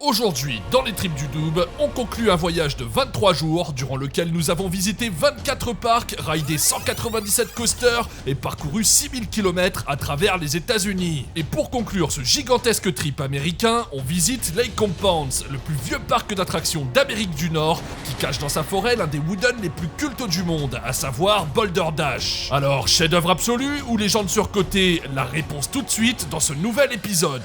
Aujourd'hui, dans les Tripes du Double, on conclut un voyage de 23 jours durant lequel nous avons visité 24 parcs, raidé 197 coasters et parcouru 6000 km à travers les États-Unis. Et pour conclure ce gigantesque trip américain, on visite Lake Compounce, le plus vieux parc d'attractions d'Amérique du Nord, qui cache dans sa forêt l'un des wooden les plus cultes du monde, à savoir Boulder Dash. Alors, chef-d'œuvre absolu ou légende surcotée? La réponse tout de suite dans ce nouvel épisode.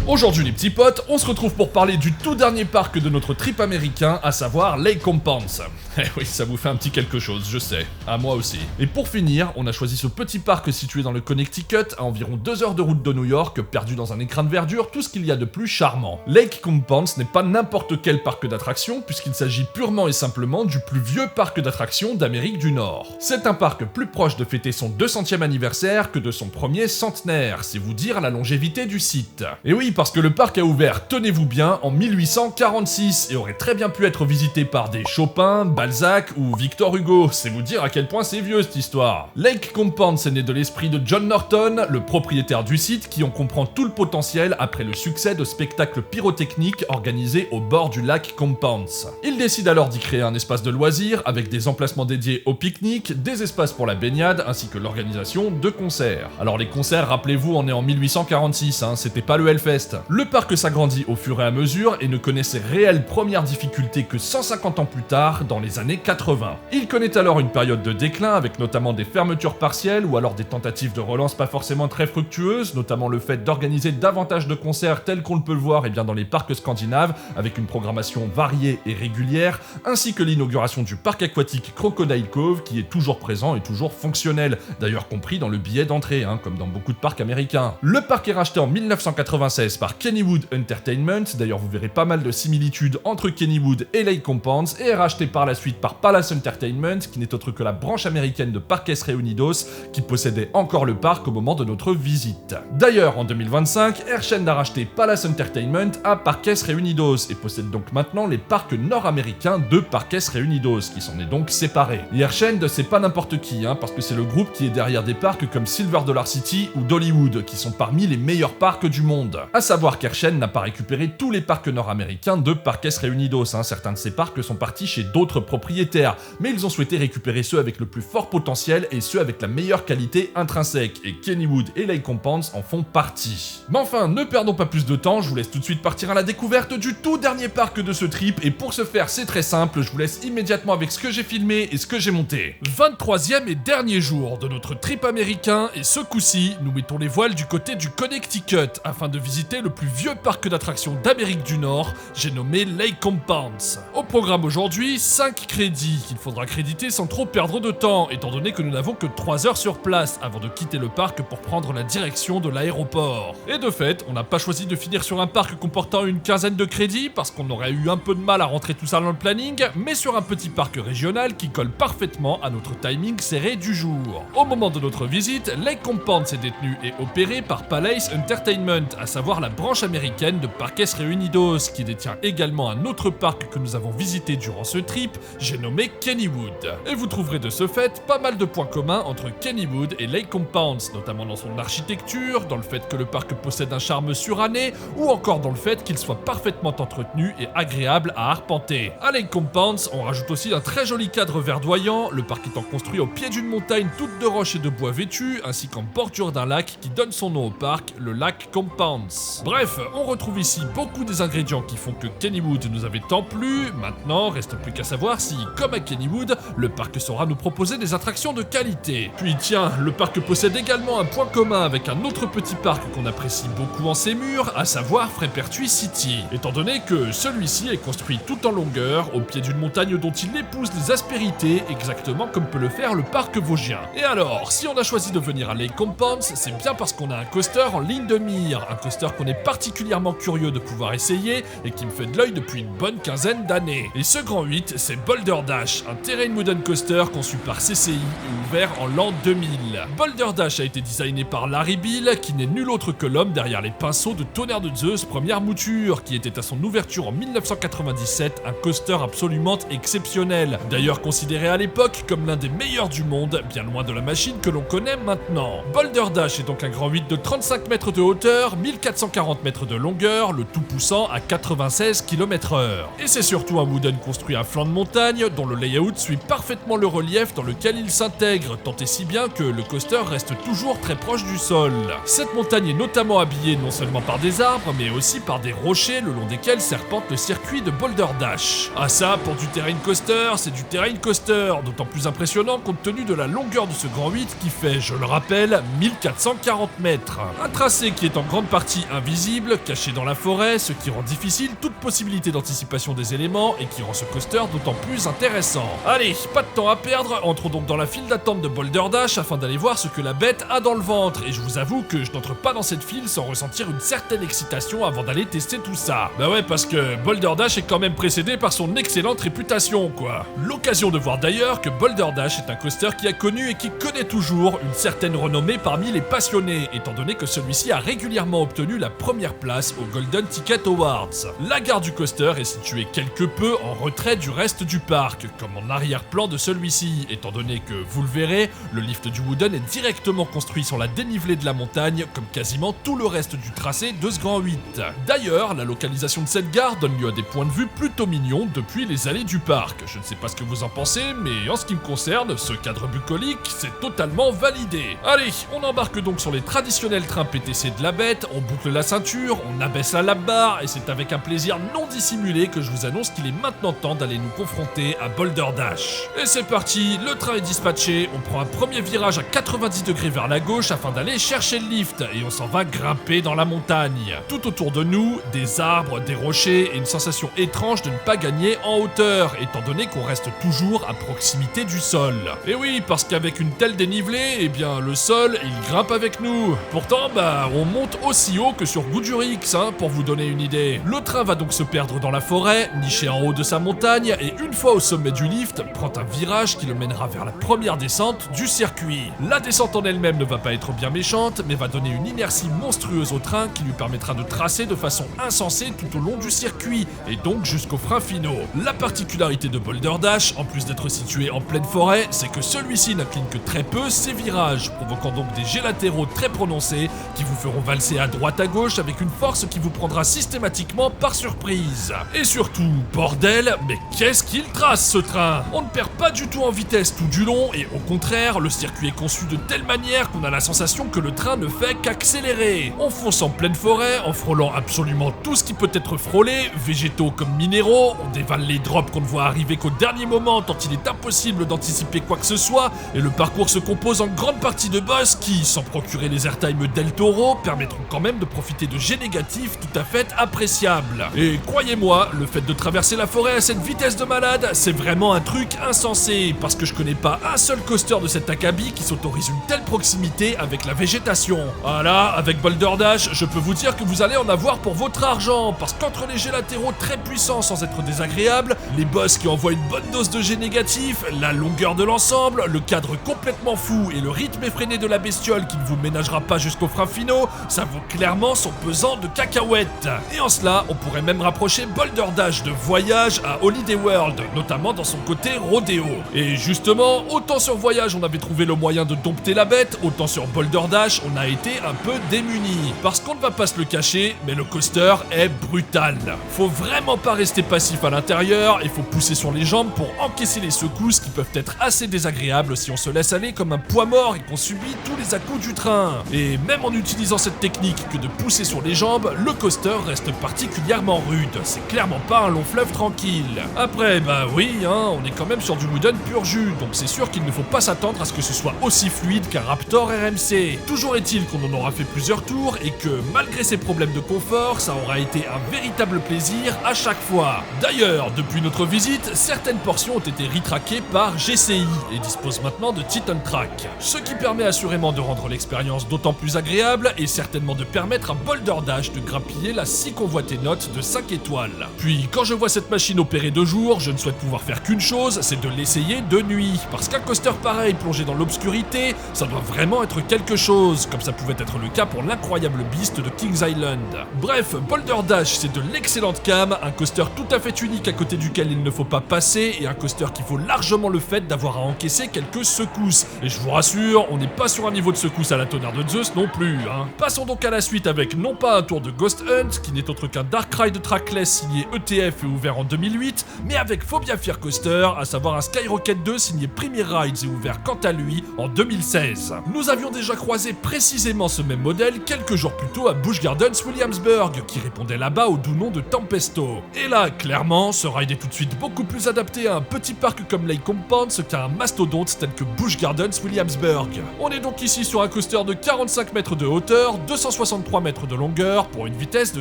Aujourd'hui les petits potes, on se retrouve pour parler du tout dernier parc de notre trip américain, à savoir Lake Compounce. Eh oui, ça vous fait un petit quelque chose, je sais. À moi aussi. Et pour finir, on a choisi ce petit parc situé dans le Connecticut, à environ 2 heures de route de New York, perdu dans un écrin de verdure, tout ce qu'il y a de plus charmant. Lake Compounce n'est pas n'importe quel parc d'attractions, puisqu'il s'agit purement et simplement du plus vieux parc d'attractions d'Amérique du Nord. C'est un parc plus proche de fêter son 200e anniversaire que de son premier centenaire, c'est vous dire la longévité du site. Et oui, parce que le parc a ouvert, tenez-vous bien, en 1846 et aurait très bien pu être visité par des Chopin, Balzac ou Victor Hugo. C'est vous dire à quel point c'est vieux cette histoire. Lake Compounce est né de l'esprit de John Norton, le propriétaire du site, qui en comprend tout le potentiel après le succès de spectacles pyrotechniques organisés au bord du lac Compounce. Il décide alors d'y créer un espace de loisirs avec des emplacements dédiés au pique-nique, des espaces pour la baignade ainsi que l'organisation de concerts. Alors les concerts, rappelez-vous, on est en 1846, c'était pas le Hellfest. Le parc s'agrandit au fur et à mesure et ne connaît ses réelles premières difficultés que 150 ans plus tard, dans les années 80. Il connaît alors une période de déclin avec notamment des fermetures partielles ou alors des tentatives de relance pas forcément très fructueuses, notamment le fait d'organiser davantage de concerts tels qu'on le peut le voir dans les parcs scandinaves avec une programmation variée et régulière, ainsi que l'inauguration du parc aquatique Crocodile Cove qui est toujours présent et toujours fonctionnel, d'ailleurs compris dans le billet d'entrée, comme dans beaucoup de parcs américains. Le parc est racheté en 1996 par Kennywood Entertainment, d'ailleurs vous verrez pas mal de similitudes entre Kennywood et Lake Compounce, et est racheté par la suite par Palace Entertainment, qui n'est autre que la branche américaine de Parques Reunidos, qui possédait encore le parc au moment de notre visite. D'ailleurs, en 2025, Herschend a racheté Palace Entertainment à Parques Reunidos, et possède donc maintenant les parcs nord-américains de Parques Reunidos, qui s'en est donc séparé. Et Herschend, c'est pas n'importe qui, parce que c'est le groupe qui est derrière des parcs comme Silver Dollar City ou Dollywood, qui sont parmi les meilleurs parcs du monde. À savoir qu'Herschend n'a pas récupéré tous les parcs nord-américains de Parques Reunidos, certains de ces parcs sont partis chez d'autres propriétaires, mais ils ont souhaité récupérer ceux avec le plus fort potentiel et ceux avec la meilleure qualité intrinsèque, et Kennywood et Lake Compounce en font partie. Mais enfin, ne perdons pas plus de temps, je vous laisse tout de suite partir à la découverte du tout dernier parc de ce trip, et pour ce faire c'est très simple, je vous laisse immédiatement avec ce que j'ai filmé et ce que j'ai monté. 23e et dernier jour de notre trip américain, et ce coup-ci, nous mettons les voiles du côté du Connecticut, afin de visiter le plus vieux parc d'attractions d'Amérique du Nord, j'ai nommé Lake Compounce. Au programme aujourd'hui, 5 crédits qu'il faudra créditer sans trop perdre de temps, étant donné que nous n'avons que 3 heures sur place avant de quitter le parc pour prendre la direction de l'aéroport. Et de fait, on n'a pas choisi de finir sur un parc comportant une quinzaine de crédits, parce qu'on aurait eu un peu de mal à rentrer tout ça dans le planning, mais sur un petit parc régional qui colle parfaitement à notre timing serré du jour. Au moment de notre visite, Lake Compounce est détenu et opéré par Palace Entertainment, à savoir la branche américaine de Parques Reunidos, qui détient également un autre parc que nous avons visité durant ce trip, j'ai nommé Kennywood. Et vous trouverez de ce fait pas mal de points communs entre Kennywood et Lake Compounce, notamment dans son architecture, dans le fait que le parc possède un charme suranné, ou encore dans le fait qu'il soit parfaitement entretenu et agréable à arpenter. À Lake Compounce, on rajoute aussi un très joli cadre verdoyant, le parc étant construit au pied d'une montagne toute de roches et de bois vêtus, ainsi qu'en bordure d'un lac qui donne son nom au parc, le lac Compounce. Bref, on retrouve ici beaucoup des ingrédients qui font que Kennywood nous avait tant plu. Maintenant, reste plus qu'à savoir si, comme à Kennywood, le parc saura nous proposer des attractions de qualité. Puis tiens, le parc possède également un point commun avec un autre petit parc qu'on apprécie beaucoup en ses murs, à savoir Frepertui City, étant donné que celui-ci est construit tout en longueur, au pied d'une montagne dont il épouse les aspérités, exactement comme peut le faire le parc vosgien. Et alors, si on a choisi de venir à Lake Compounce, c'est bien parce qu'on a un coaster en ligne de mire, un coaster qu'on est particulièrement curieux de pouvoir essayer et qui me fait de l'œil depuis une bonne quinzaine d'années. Et ce grand 8, c'est Boulder Dash, un terrain wooden coaster conçu par CCI et ouvert en l'an 2000. Boulder Dash a été designé par Larry Bill, qui n'est nul autre que l'homme derrière les pinceaux de Tonnerre de Zeus première mouture, qui était à son ouverture en 1997 un coaster absolument exceptionnel, d'ailleurs considéré à l'époque comme l'un des meilleurs du monde, bien loin de la machine que l'on connaît maintenant. Boulder Dash est donc un grand 8 de 35 mètres de hauteur, 1440 mètres de longueur, le tout poussant à 96 km/h. Et c'est surtout un wooden construit à flanc de montagne, dont le layout suit parfaitement le relief dans lequel il s'intègre, tant et si bien que le coaster reste toujours très proche du sol. Cette montagne est notamment habillée non seulement par des arbres, mais aussi par des rochers le long desquels serpente le circuit de Boulder Dash. Ah ça, pour du terrain coaster, c'est du terrain coaster, d'autant plus impressionnant compte tenu de la longueur de ce grand 8 qui fait, je le rappelle, 1440 mètres. Un tracé qui est en grande partie invisible, caché dans la forêt, ce qui rend difficile toute possibilité d'anticipation des éléments et qui rend ce coaster d'autant plus intéressant. Allez, pas de temps à perdre, entrons donc dans la file d'attente de Boulder Dash afin d'aller voir ce que la bête a dans le ventre, et je vous avoue que je n'entre pas dans cette file sans ressentir une certaine excitation avant d'aller tester tout ça. Bah ouais, parce que Boulder Dash est quand même précédé par son excellente réputation, quoi. L'occasion de voir d'ailleurs que Boulder Dash est un coaster qui a connu et qui connaît toujours une certaine renommée parmi les passionnés, étant donné que celui-ci a régulièrement obtenu la première place aux Golden Ticket Awards. La gare du coaster est située quelque peu en retrait du reste du parc, comme en arrière-plan de celui-ci, étant donné que, vous le verrez, le lift du Wooden est directement construit sur la dénivelée de la montagne, comme quasiment tout le reste du tracé de ce grand 8. D'ailleurs, la localisation de cette gare donne lieu à des points de vue plutôt mignons depuis les allées du parc. Je ne sais pas ce que vous en pensez, mais en ce qui me concerne, ce cadre bucolique, c'est totalement validé. Allez, on embarque donc sur les traditionnels trains PTC de la bête, on boucle la ceinture, on abaisse la lap bar, et c'est avec un plaisir non dissimulé que je vous annonce qu'il est maintenant temps d'aller nous confronter à Boulder Dash. Et c'est parti, le train est dispatché, on prend un premier virage à 90 degrés vers la gauche afin d'aller chercher le lift, et on s'en va grimper dans la montagne. Tout autour de nous, des arbres, des rochers, et une sensation étrange de ne pas gagner en hauteur, étant donné qu'on reste toujours à proximité du sol. Et oui, parce qu'avec une telle dénivelée, eh bien le sol, il grimpe avec nous. Pourtant, on monte aussi haut que sur Goudurix, pour vous donner une idée. Le train va donc se perdre dans la forêt, niché en haut de sa montagne, et une fois au sommet du lift, prend un virage qui le mènera vers la première descente du circuit. La descente en elle-même ne va pas être bien méchante, mais va donner une inertie monstrueuse au train qui lui permettra de tracer de façon insensée tout au long du circuit, et donc jusqu'aux freins finaux. La particularité de Boulder Dash, en plus d'être situé en pleine forêt, c'est que celui-ci n'incline que très peu ses virages, provoquant donc des jets latéraux très prononcés qui vous feront valser à droite à gauche avec une force qui vous prendra systématiquement par surprise. Et surtout, bordel, mais qu'est-ce qu'il trace ce train? On ne perd pas du tout en vitesse tout du long, et au contraire, le circuit est conçu de telle manière qu'on a la sensation que le train ne fait qu'accélérer. On fonce en pleine forêt, en frôlant absolument tout ce qui peut être frôlé, végétaux comme minéraux, on dévale les drops qu'on ne voit arriver qu'au dernier moment tant il est impossible d'anticiper quoi que ce soit, et le parcours se compose en grande partie de boss qui, sans procurer les airtime Del Toro, permettront quand même de profiter de jets négatifs tout à fait appréciables. Et croyez-moi, le fait de traverser la forêt à cette vitesse de malade, c'est vraiment un truc insensé, parce que je connais pas un seul coaster de cet acabit qui s'autorise une telle proximité avec la végétation. Ah là, avec Boulder Dash, je peux vous dire que vous allez en avoir pour votre argent, parce qu'entre les jets latéraux très puissants sans être désagréables, les boss qui envoient une bonne dose de jets négatifs, la longueur de l'ensemble, le cadre complètement fou et le rythme effréné de la bestiole qui ne vous ménagera pas jusqu'aux freins finaux, ça vaut clairement son pesant de cacahuètes. Et en cela, on pourrait même rapprocher Boulder Dash de Voyage à Holiday World, notamment dans son côté rodéo. Et justement, autant sur Voyage on avait trouvé le moyen de dompter la bête, autant sur Boulder Dash on a été un peu démunis. Parce qu'on ne va pas se le cacher, mais le coaster est brutal. Faut vraiment pas rester passif à l'intérieur, il faut pousser sur les jambes pour encaisser les secousses qui peuvent être assez désagréables si on se laisse aller comme un poids mort et qu'on subit tous les à-coups du train. Et même en utilisant cette technique que de pousser sur les jambes, le coaster reste particulièrement rude. C'est clairement pas un long fleuve tranquille. Après, oui, on est quand même sur du Wooden pur jus, donc c'est sûr qu'il ne faut pas s'attendre à ce que ce soit aussi fluide qu'un Raptor RMC. Toujours est-il qu'on en aura fait plusieurs tours et que, malgré ses problèmes de confort, ça aura été un véritable plaisir à chaque fois. D'ailleurs, depuis notre visite, certaines portions ont été retraquées par GCI et disposent maintenant de Titan Track. Ce qui permet assurément de rendre l'expérience d'autant plus agréable et certainement de permettre permettre à Boulder Dash de grappiller la si convoitée note de 5 étoiles. Puis quand je vois cette machine opérer de jour, je ne souhaite pouvoir faire qu'une chose, c'est de l'essayer de nuit. Parce qu'un coaster pareil plongé dans l'obscurité, ça doit vraiment être quelque chose, comme ça pouvait être le cas pour l'incroyable Beast de Kings Island. Bref, Boulder Dash, c'est de l'excellente cam, un coaster tout à fait unique à côté duquel il ne faut pas passer, et un coaster qui vaut largement le fait d'avoir à encaisser quelques secousses. Et je vous rassure, on n'est pas sur un niveau de secousse à la tonnerre de Zeus non plus, hein. Passons donc à la suite avec non pas un tour de Ghost Hunt, qui n'est autre qu'un Dark Ride Trackless signé ETF et ouvert en 2008, mais avec Phobia Fear Coaster, à savoir un Skyrocket 2 signé Premier Rides et ouvert quant à lui en 2016. Nous avions déjà croisé précisément ce même modèle quelques jours plus tôt à Busch Gardens Williamsburg, qui répondait là-bas au doux nom de Tempesto. Et là, clairement, ce ride est tout de suite beaucoup plus adapté à un petit parc comme Lake Compounce qu'à un mastodonte tel que Busch Gardens Williamsburg. On est donc ici sur un coaster de 45 mètres de hauteur, 263 mètres de longueur pour une vitesse de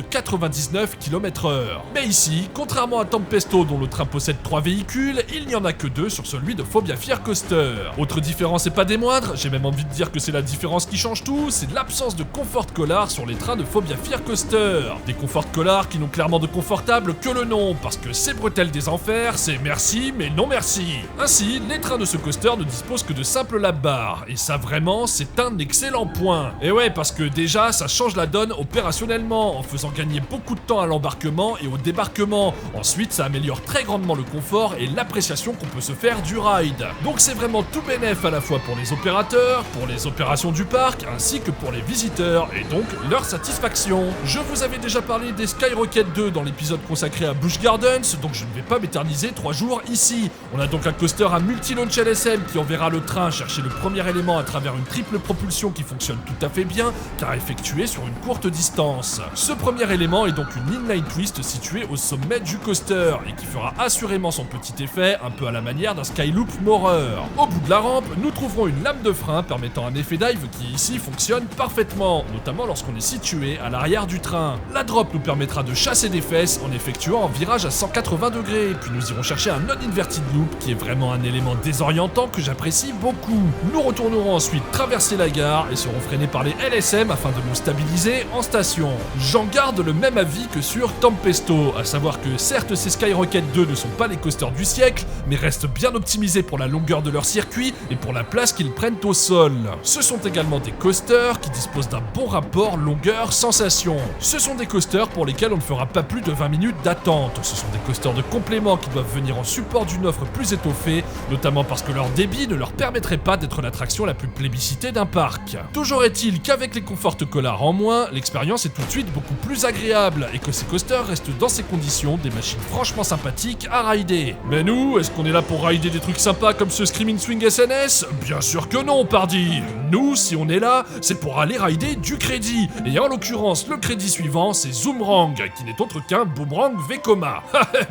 99 km/h. Mais ici, contrairement à Tempesto dont le train possède 3 véhicules, il n'y en a que 2 sur celui de Phobia Fear Coaster. Autre différence et pas des moindres, j'ai même envie de dire que c'est la différence qui change tout, c'est l'absence de Comfort Collar sur les trains de Phobia Fear Coaster. Des Comfort Collar qui n'ont clairement de confortable que le nom, parce que ces bretelles des enfers, c'est merci mais non merci. Ainsi, les trains de ce coaster ne disposent que de simples lap bars, et ça vraiment, c'est un excellent point. Et ouais, parce que déjà, ça change la donne opérationnellement, en faisant gagner beaucoup de temps à l'embarquement et au débarquement. Ensuite, ça améliore très grandement le confort et l'appréciation qu'on peut se faire du ride. Donc c'est vraiment tout bénef à la fois pour les opérateurs, pour les opérations du parc, ainsi que pour les visiteurs, et donc leur satisfaction. Je vous avais déjà parlé des Skyrocket 2 dans l'épisode consacré à Busch Gardens, donc je ne vais pas m'éterniser 3 jours ici. On a donc un coaster à multi-launch LSM qui enverra le train chercher le premier élément à travers une triple propulsion qui fonctionne tout à fait bien, car effectuée sur une courte distance. Ce premier élément est donc une inline twist située au sommet du coaster, et qui fera assurément son petit effet, un peu à la manière d'un Skyloop Morer. Au bout de la rampe, nous trouverons une lame de frein permettant un effet dive qui ici fonctionne parfaitement, notamment lorsqu'on est situé à l'arrière du train. La drop nous permettra de chasser des fesses en effectuant un virage à 180 degrés, puis nous irons chercher un non-inverted loop qui est vraiment un élément désorientant que j'apprécie beaucoup. Nous retournerons ensuite traverser la gare et serons freinés par les LSM afin de nous stabiliser en station. J'en garde le même avis que sur Tempesto, à savoir que certes ces Skyrocket 2 ne sont pas les coasters du siècle, mais restent bien optimisés pour la longueur de leur circuit et pour la place qu'ils prennent au sol. Ce sont également des coasters qui disposent d'un bon rapport longueur-sensation. Ce sont des coasters pour lesquels on ne fera pas plus de 20 minutes d'attente. Ce sont des coasters de complément qui doivent venir en support d'une offre plus étoffée, notamment parce que leur débit ne leur permettrait pas d'être l'attraction la plus plébiscitée d'un parc. Toujours est-il qu'avec les Comfort Collar en moins, l'expérience est tout de suite beaucoup plus agréable et que ces coasters restent dans ces conditions des machines franchement sympathiques à rider. Mais nous, est-ce qu'on est là pour rider des trucs sympas comme ce Screaming Swing SNS? Bien sûr que non, pardi. Nous, si on est là, c'est pour aller rider du crédit. Et en l'occurrence, le crédit suivant, c'est Zoomrang, qui n'est autre qu'un Boomerang Vekoma.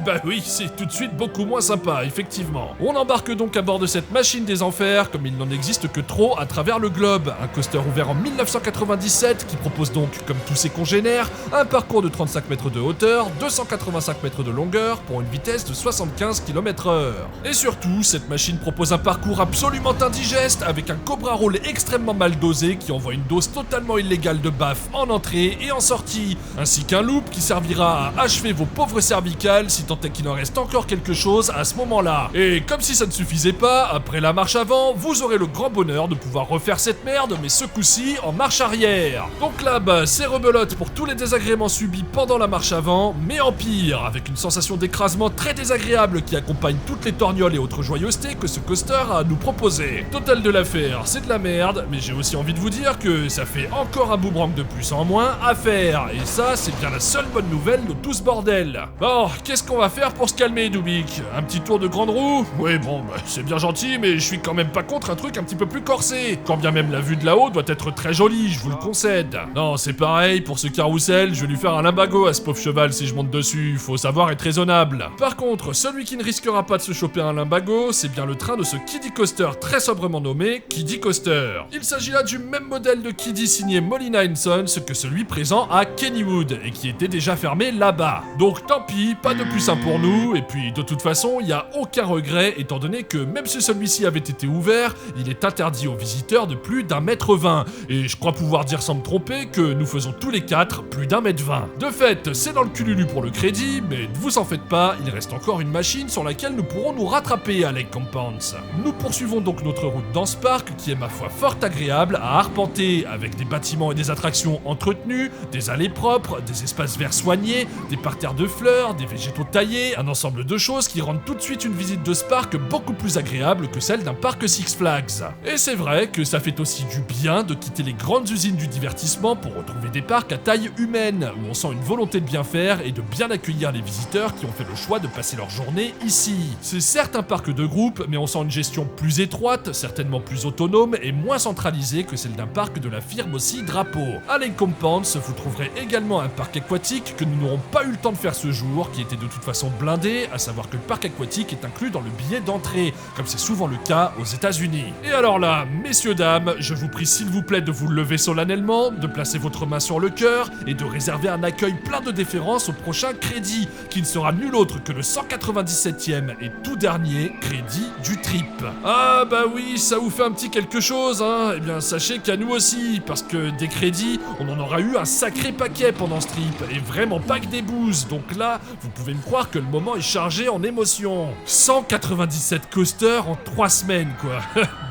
Bah oui, c'est tout de suite beaucoup moins sympa, effectivement. On embarque donc à bord de cette machine des enfers, comme il n'en existe que trop à travers le globe. Un coaster ouvert en 1997 qui propose donc, comme tous ses congénères, un parcours de 35 mètres de hauteur, 285 mètres de longueur pour une vitesse de 75 km/h. Et surtout, cette machine propose un parcours absolument indigeste avec un Cobra Roll extrêmement mal dosé qui envoie une dose totalement illégale de baffe en entrée et en sortie, ainsi qu'un loop qui servira à achever vos pauvres cervicales si tant est qu'il en reste encore quelque chose à ce moment-là. Et comme si ça ne suffisait pas, après la marche avant, vous aurez le grand bonheur de pouvoir refaire cette merde, mais ce coup-ci en marche arrière. Donc là, bah, c'est rebelote pour tous les désagréments subis pendant la marche avant, mais en pire, avec une sensation d'écrasement très désagréable qui accompagne toutes les torgnoles et autres joyeusetés que ce coaster a à nous proposer. Total de l'affaire, c'est de la merde, mais j'ai aussi envie de vous dire que ça fait encore un boomerang de plus en moins à faire, et ça, c'est bien la seule bonne nouvelle de tout ce bordel. Bon, qu'est-ce qu'on va faire pour se calmer, Dubik? Un petit tour de grande roue? Oui, bon, bah, c'est bien gentil, mais je suis quand même pas contre un truc un petit peu plus corsé. Quand bien même la vue de là-haut doit être très jolie, je vous le concède. Non, c'est pareil, pour ce carrousel, je vais lui faire un limbago à ce pauvre cheval si je monte dessus, faut savoir être raisonnable. Par contre, celui qui ne risquera pas de se choper un limbago, c'est bien le train de ce Kiddy Coaster très sobrement nommé Kiddy Coaster. Il s'agit là du même modèle de kiddie signé Molina & Sons que celui présent à Kennywood et qui était déjà fermé là-bas. Donc tant pis, pas de plus 1 pour nous, et puis de toute façon, il n'y a aucun regret étant donné que même si celui-ci avait été ouvert, il est interdit aux visiteurs de plus d'1,20 m. Et je crois pouvoir dire sans me tromper que nous faisons tous les 4 plus d'1,20 m. De fait, c'est dans le cululu pour le crédit, mais ne vous en faites pas, il reste encore une machine sur laquelle nous pourrons nous rattraper à Lake Compounce. Nous poursuivons donc notre route dans ce parc qui est ma foi fort agréable à arpenter, avec des bâtiments et des attractions entretenus, des allées propres, des espaces verts soignés, des parterres de fleurs, des végétaux taillés, un ensemble de choses qui rendent tout de suite une visite de ce parc beaucoup plus agréable que celle d'un parc Six Flags. Et c'est vrai que ça fait aussi du bien de quitter les grandes usines du divertissement pour retrouver des parcs à taille humaine, où on sent une volonté de bien faire et de bien accueillir les visiteurs qui ont fait le choix de passer leur journée ici. C'est certes un parc de groupe, mais on sent une gestion plus étroite, certainement plus autonome et moins centralisée que celle d'un parc de la firme aussi Drapeau. À Lake Compounce, vous trouverez également un parc aquatique que nous n'aurons pas eu le temps de faire ce jour, qui était de toute façon blindé, à savoir que le parc aquatique est inclus dans le billet d'entrée, comme c'est souvent le cas aux États-Unis. Et alors là, messieurs, dames, je vous prie s'il vous plaît de vous lever solennellement, de placer votre main sur le cœur et de réserver un accueil plein de déférence au prochain crédit, qui ne sera nul autre que le 197e et tout dernier crédit du trip. Ah bah oui, ça vous fait un petit quelque chose, hein. Eh bien sachez qu'à nous aussi, parce que des crédits, on en aura eu un sacré paquet pendant ce trip, et vraiment pas que des bouses, donc là, vous pouvez me croire que le moment est chargé en émotions. 197 coasters en 3 semaines, quoi.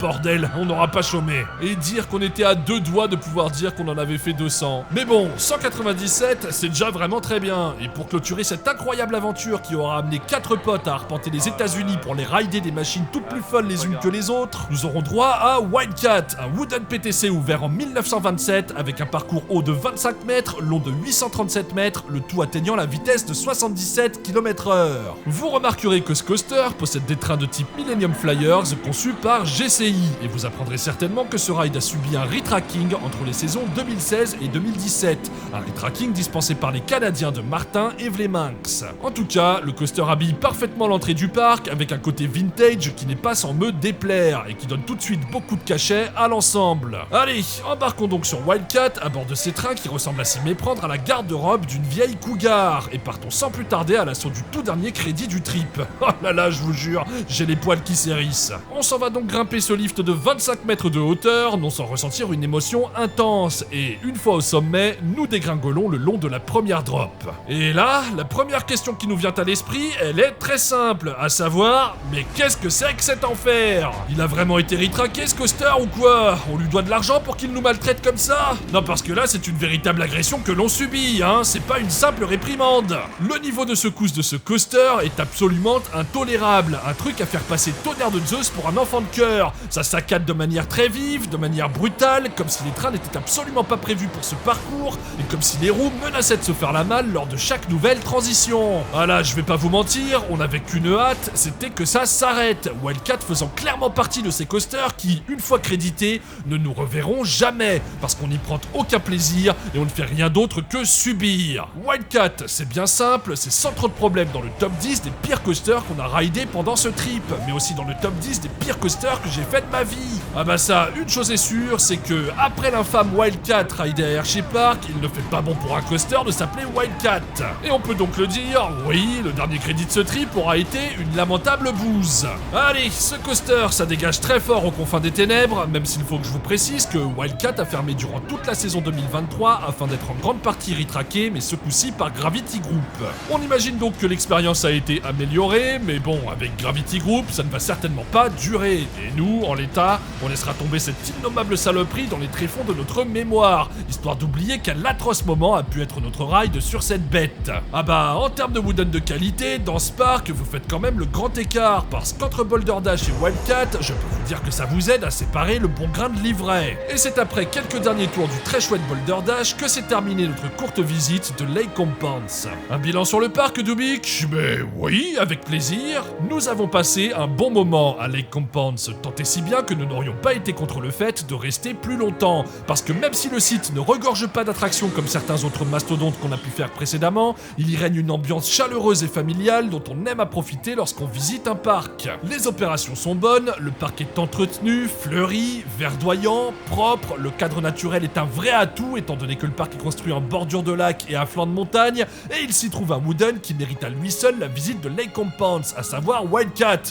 Bordel, on n'aura pas chômé. Et dire qu'on était à 2 doigts de pouvoir dire qu'on en avait fait 200. Mais bon, 197, c'est déjà vraiment très bien. Et pour clôturer cette incroyable aventure qui aura amené 4 potes à arpenter les États-Unis pour les rider des machines toutes plus folles les unes que les autres, nous aurons droit à Wildcat, un wooden PTC ouvert en 1927 avec un parcours haut de 25 mètres, long de 837 mètres, le tout atteignant la vitesse de 77 km/h. Vous remarquerez que ce coaster possède des trains de type Millennium Flyers conçus par GCI, et vous apprendrez certainement que ce ride a subi un retracking entre les saisons 2016 et 2017, un retracking dispensé par les Canadiens de Martin et Vleminx. En tout cas, le coaster habille parfaitement l'entrée du parc avec un côté vintage qui n'est pas sans me déplaire et qui donne tout de suite beaucoup de cachet à l'ensemble. Allez, embarquons donc sur Wildcat à bord de ces trains qui ressemblent à s'y méprendre à la garde-robe d'une vieille cougar et partons sans plus tarder à l'assaut du tout dernier crédit du trip. Oh là là, je vous jure, j'ai les poils qui s'hérissent. On s'en va donc grimper ce lift de 25 mètres de hauteur, non sans ressentir une émotion intense, et une fois au sommet, nous dégringolons le long de la première drop. Et là, la première question qui nous vient à l'esprit, elle est très simple, à savoir, mais qu'est-ce que c'est que cet enfer? Il a vraiment été retraqué ce coaster ou quoi? On lui doit de l'argent pour qu'il nous maltraite comme ça? Non, parce que là, c'est une véritable agression que l'on subit, hein, c'est pas une simple réprimande. Le niveau de secousse de ce coaster est absolument intolérable, un truc à faire passer tonnerre de Zeus pour un enfant de cœur. Ça saccade de manière très vive, de manière brutale, comme si les trains n'étaient absolument pas prévus pour ce parcours, et comme si les roues menaçaient de se faire la malle lors de chaque nouvelle transition. Ah là, je vais pas vous mentir, on avait qu'une hâte, c'était que ça s'arrête, Wildcat faisant clairement partie de ces coasters qui, une fois crédités, ne nous reverront jamais, parce qu'on n'y prend aucun plaisir et on ne fait rien d'autre que subir. Wildcat, c'est bien simple, c'est sans trop de problèmes dans le top 10 des pires coasters qu'on a ridé pendant ce trip, mais aussi dans le top 10 des pires coasters que j'ai fait de ma vie. Ah bah ça, une chose est sûre, c'est que après l'infâme Wildcat ridé à Hershey Park, il ne fait pas bon pour un coaster de s'appeler Wildcat. Et on peut donc le dire, oui, le dernier crédit de ce trip aura été une lamentable bouse. Allez, ce coaster, ça dégage très fort aux confins des ténèbres, même s'il faut que je vous précise que Wildcat a fermé durant toute la saison 2023 afin d'être en grande partie retraqué, mais ce coup-ci par Gravity Group. On imagine donc que l'expérience a été améliorée, mais bon, avec Gravity Group, ça ne va certainement pas durer. Et nous, en l'état, on laissera tomber cette innommable saloperie dans les tréfonds de notre mémoire, histoire d'oublier quel atroce moment a pu être notre ride sur cette bête. Ah bah, en termes de wooden de qualité, dans ce parc, vous faites quand même le grand écart, parce qu'entre Boulder Dash et Wildcat, je peux vous dire que ça vous aide à séparer le bon grain de l'ivraie. Et c'est après quelques derniers tours du très chouette Boulder Dash que s'est terminée notre courte visite de Lake Compounce. Un bilan sur le parc, Dubik? Mais oui, avec plaisir. Nous avons passé un bon moment à Lake Compounce, tant et si bien que nous n'aurions pas été contre le fait de rester plus longtemps, parce que même si le site ne regorge pas d'attractions comme certains autres mastodontes qu'on a pu faire précédemment, il y règne une ambiance chaleureuse et familiale dont on aime à profiter lorsqu'on visite un parc. Les opérations sont bonnes, le parc est entretenu, fleuri, joli, verdoyant, propre, le cadre naturel est un vrai atout étant donné que le parc est construit en bordure de lac et à flanc de montagne, et il s'y trouve un wooden qui mérite à lui seul la visite de Lake Compounce, à savoir Wildcat.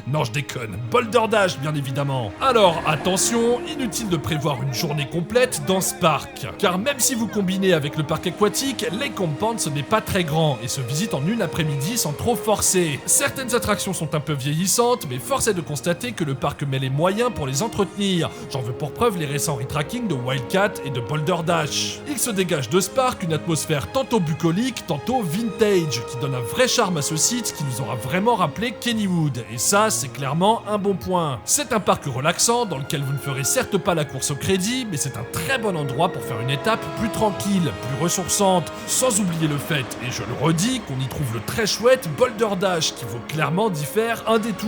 Non, je déconne, Boulder Dash bien évidemment. Alors attention, inutile de prévoir une journée complète dans ce parc, car même si vous combinez avec le parc aquatique, Lake Compounce n'est pas très grand et se visite en une après-midi sans trop forcer. Certaines attractions sont un peu vieillissantes, mais force est de constater que le parc met les moyens pour les entretenir. J'en veux pour preuve les récents retracking de Wildcat et de Boulder Dash. Il se dégage de ce parc une atmosphère tantôt bucolique, tantôt vintage, qui donne un vrai charme à ce site qui nous aura vraiment rappelé Kennywood, et ça c'est clairement un bon point. C'est un parc relaxant dans lequel vous ne ferez certes pas la course au crédit, mais c'est un très bon endroit pour faire une étape plus tranquille, plus ressourçante, sans oublier le fait, et je le redis, qu'on y trouve le très chouette Boulder Dash qui vaut clairement d'y faire un détour.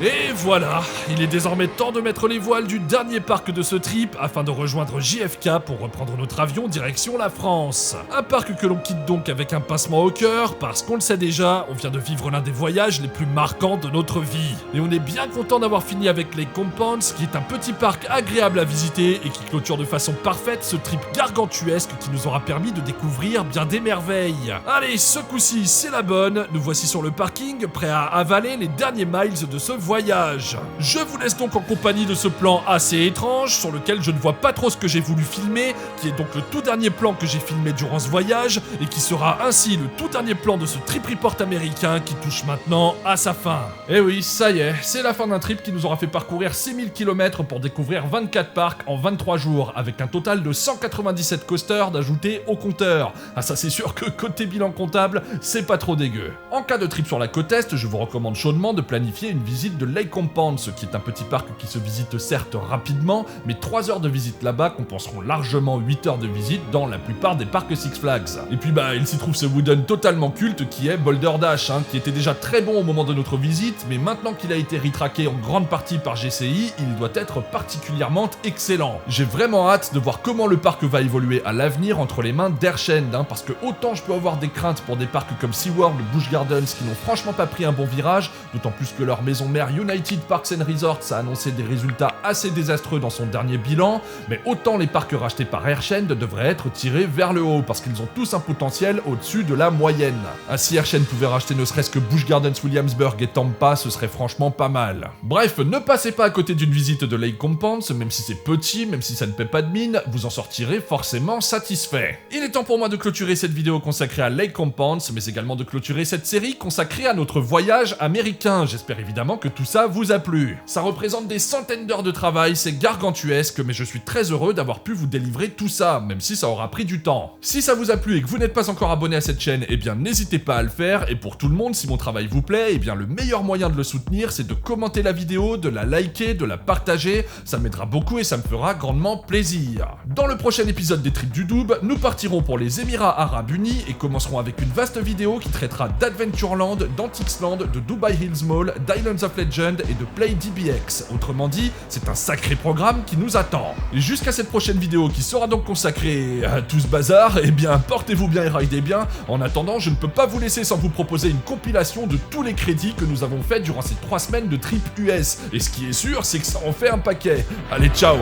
Et voilà, il est désormais temps de mettre les voiles du dernier parc de ce trip afin de rejoindre JFK pour reprendre notre avion direction la France. Un parc que l'on quitte donc avec un pincement au cœur parce qu'on le sait déjà, on vient de vivre l'un des voyages les plus marquants de notre vie. Et on est bien content d'avoir fini avec Lake Compounce qui est un petit parc agréable à visiter et qui clôture de façon parfaite ce trip gargantuesque qui nous aura permis de découvrir bien des merveilles. Allez, ce coup-ci c'est la bonne, nous voici sur le parking prêts à avaler les derniers miles de ce voyage. Je vous laisse donc en compagnie de ce plan assez étrange sur lequel je ne vois pas trop ce que j'ai voulu filmer, qui est donc le tout dernier plan que j'ai filmé durant ce voyage et qui sera ainsi le tout dernier plan de ce trip report américain qui touche maintenant à sa fin. Et oui, ça y est, c'est la fin d'un trip qui nous aura fait parcourir 6000 km pour découvrir 24 parcs en 23 jours avec un total de 197 coasters d'ajouter au compteur. Ah ça c'est sûr que côté bilan comptable, c'est pas trop dégueu. En cas de trip sur la côte est, je vous recommande chaudement de planifier une visite de Lake Compounce, qui est un petit parc qui se visite certes rapidement, mais 3 heures de visite là-bas compenseront largement 8 heures de visite dans la plupart des parcs Six Flags. Et puis il s'y trouve ce wooden totalement culte qui est Boulder Dash, qui était déjà très bon au moment de notre visite, mais maintenant qu'il a été retraqué en grande partie par GCI, il doit être particulièrement excellent. J'ai vraiment hâte de voir comment le parc va évoluer à l'avenir entre les mains d'Airchend, parce que autant je peux avoir des craintes pour des parcs comme SeaWorld ou Busch Gardens qui n'ont franchement pas pris un bon virage, d'autant plus que leur maison mère United Parks and Resorts a annoncé des résultats assez désastreux dans son dernier bilan, mais autant les parcs rachetés par Airchend devraient être tirés vers le haut, parce qu'ils ont tous un potentiel au-dessus de la moyenne. Si Airchend pouvait racheter ne serait-ce que Busch Gardens Williamsburg et Tampa, ce serait franchement pas mal. Bref, ne passez pas à côté d'une visite de Lake Compounce, même si c'est petit, même si ça ne paie pas de mine, vous en sortirez forcément satisfait. Il est temps pour moi de clôturer cette vidéo consacrée à Lake Compounce, mais également de clôturer cette série consacrée à notre voyage américain. J'espère évidemment que tout ça vous a plu. Ça représente des centaines d'heures de travail, c'est gargantuesque, mais je suis très heureux d'avoir pu vous délivrer tout ça, même si ça aura pris du temps. Si ça vous a plu et que vous n'êtes pas encore abonné à cette chaîne, eh bien n'hésitez pas à le faire, et pour tout le monde, si mon travail vous plaît, eh bien le meilleur moyen de le soutenir, c'est de commenter la vidéo, de la liker, de la partager, ça m'aidera beaucoup et ça me fera grandement plaisir. Dans le prochain épisode des Trips du Doub, nous partirons pour les Émirats Arabes Unis et commencerons avec une vaste vidéo qui traitera d'Adventureland, d'Antixland, de Dubai Hills Mall, d'Islands of Legend et de Play DBX. Autrement dit, c'est un sacré programme qui nous attend. Et jusqu'à cette prochaine vidéo qui sera donc consacrée à tout ce bazar, eh bien portez-vous bien et ridez bien. En attendant, je ne peux pas vous laisser sans vous proposer une compilation de tous les crédits que nous avons fait durant ces 3 semaines de trip US. Et ce qui est sûr, c'est que ça en fait un paquet. Allez, ciao!